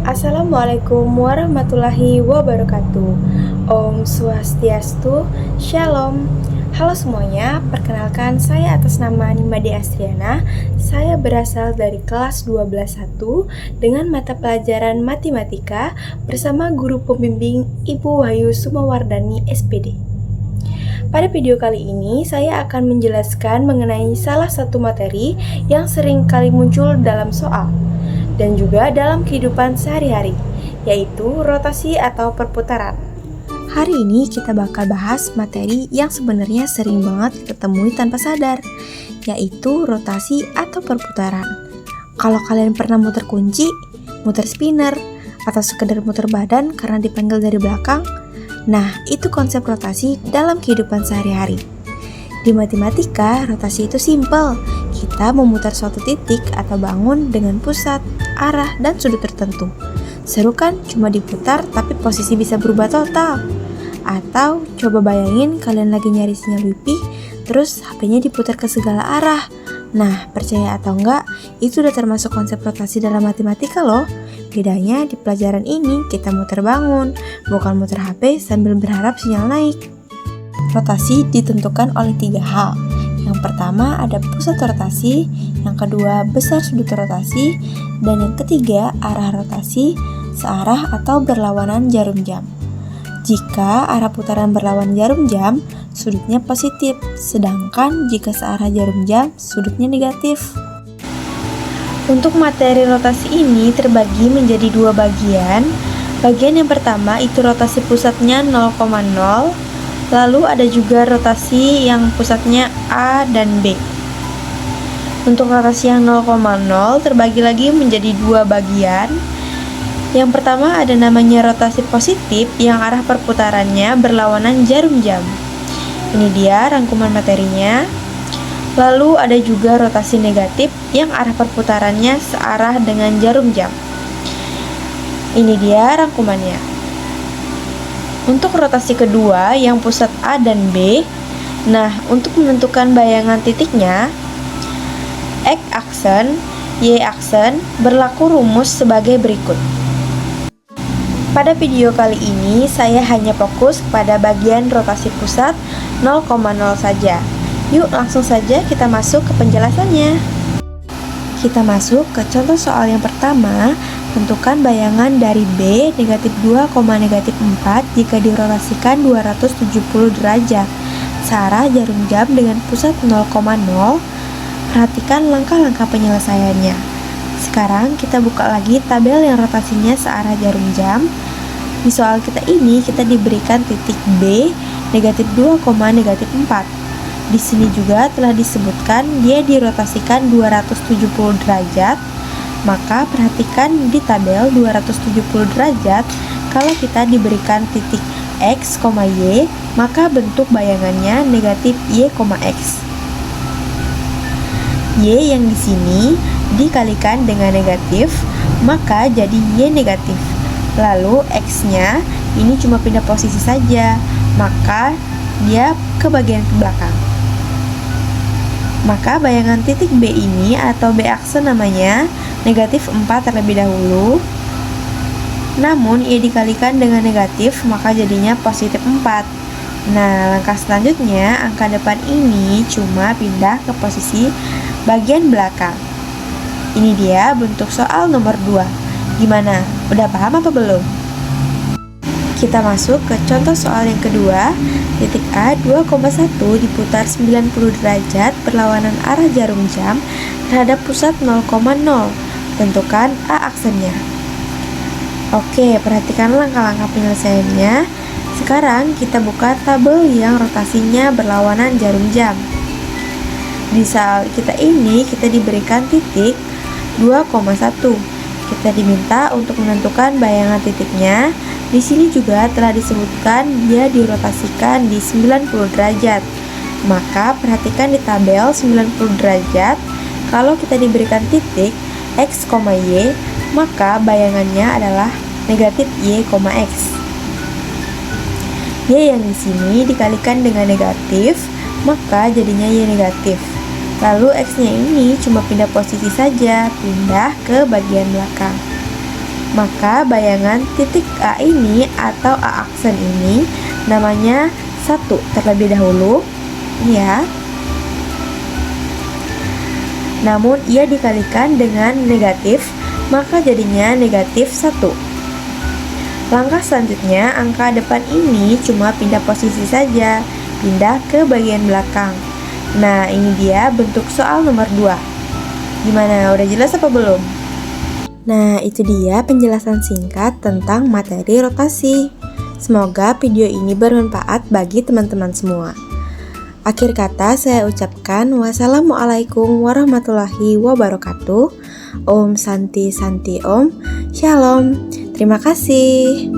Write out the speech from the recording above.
Assalamualaikum warahmatullahi wabarakatuh. Om Swastiastu, Shalom. Halo semuanya, perkenalkan saya atas nama Nimade Astriana. Saya berasal dari kelas 12.1 dengan mata pelajaran Matematika bersama guru pembimbing Ibu Wahyu Sumawardani SPD. Pada video kali ini, saya akan menjelaskan mengenai salah satu materi yang sering kali muncul dalam soal dan juga dalam kehidupan sehari-hari, yaitu rotasi atau perputaran. Hari ini kita bakal bahas materi yang sebenarnya sering banget kita temui tanpa sadar, yaitu rotasi atau perputaran. Kalau kalian pernah muter kunci, muter spinner, atau sekedar muter badan karena dipanggil dari belakang, nah itu konsep rotasi dalam kehidupan sehari-hari. Di matematika, rotasi itu simpel. Kita memutar suatu titik atau bangun dengan pusat, arah, dan sudut tertentu. Seru kan? Cuma diputar tapi posisi bisa berubah total. Atau coba bayangin kalian lagi nyari sinyal Wi-Fi, terus HP-nya diputar ke segala arah. Nah, percaya atau enggak, itu udah termasuk konsep rotasi dalam matematika loh. Bedanya di pelajaran ini kita muter bangun, bukan muter HP sambil berharap sinyal naik. Rotasi ditentukan oleh 3 hal. Yang pertama ada pusat rotasi, yang kedua besar sudut rotasi, dan yang ketiga arah rotasi searah atau berlawanan jarum jam. Jika arah putaran berlawan jarum jam, sudutnya positif, sedangkan jika searah jarum jam, sudutnya negatif. Untuk materi rotasi ini terbagi menjadi 2 bagian. Bagian yang pertama itu rotasi pusatnya 0,0, lalu ada juga rotasi yang pusatnya A dan B. Untuk rotasi yang 0,0 terbagi lagi menjadi 2 bagian. Yang pertama ada namanya rotasi positif yang arah perputarannya berlawanan jarum jam. Ini dia rangkuman materinya. Lalu ada juga rotasi negatif yang arah perputarannya searah dengan jarum jam. Ini dia rangkumannya. Untuk rotasi kedua yang pusat A dan B, nah untuk menentukan bayangan titiknya, X aksen, Y aksen berlaku rumus sebagai berikut. Pada video kali ini saya hanya fokus pada bagian rotasi pusat 0,0 saja. Yuk langsung saja kita masuk ke penjelasannya. Kita masuk ke contoh soal yang pertama. Tentukan bayangan dari B negatif 2, negatif 4 jika dirotasikan 270 derajat searah jarum jam dengan pusat 0,0. Perhatikan langkah-langkah penyelesaiannya. Sekarang kita buka lagi tabel yang rotasinya searah jarum jam. Di soal kita ini kita diberikan titik B negatif 2, negatif 4. Di sini juga telah disebutkan dia dirotasikan 270 derajat. Maka perhatikan di tabel 270 derajat, kalau kita diberikan titik X, Y, maka bentuk bayangannya negatif Y, X. Y yang di sini dikalikan dengan negatif, maka jadi Y negatif. Lalu X-nya ini cuma pindah posisi saja, maka dia ke bagian ke belakang. Maka bayangan titik B ini atau B aksen namanya negatif 4 terlebih dahulu. Namun ia dikalikan dengan negatif maka jadinya positif 4. Nah, langkah selanjutnya angka depan ini cuma pindah ke posisi bagian belakang. Ini dia bentuk soal nomor 2. Gimana? Udah paham apa belum? Kita masuk ke contoh soal yang kedua. Titik A 2,1 diputar 90 derajat berlawanan arah jarum jam terhadap pusat 0,0. Tentukan A aksennya. Oke, perhatikan langkah-langkah penyelesaiannya. Sekarang kita buka tabel yang rotasinya berlawanan jarum jam. Di soal kita ini kita diberikan titik 2,1. Kita diminta untuk menentukan bayangan titiknya. Di sini juga telah disebutkan dia dirotasikan di 90 derajat. Maka perhatikan di tabel 90 derajat. Kalau kita diberikan titik X, Y, maka bayangannya adalah negatif Y, X. Y yang di sini dikalikan dengan negatif, maka jadinya Y negatif. Lalu X-nya ini cuma pindah posisi saja, pindah ke bagian belakang. Maka bayangan titik A ini atau A aksen ini namanya 1 terlebih dahulu, ya. Namun ia dikalikan dengan negatif, maka jadinya negatif 1. Langkah selanjutnya, angka depan ini cuma pindah posisi saja, pindah ke bagian belakang. Nah, ini dia bentuk soal nomor 2. Gimana, udah jelas apa belum? Nah, itu dia penjelasan singkat tentang materi rotasi. Semoga video ini bermanfaat bagi teman-teman semua. Akhir kata saya ucapkan wassalamualaikum warahmatullahi wabarakatuh. Om Santi Santi Om. Shalom. Terima kasih.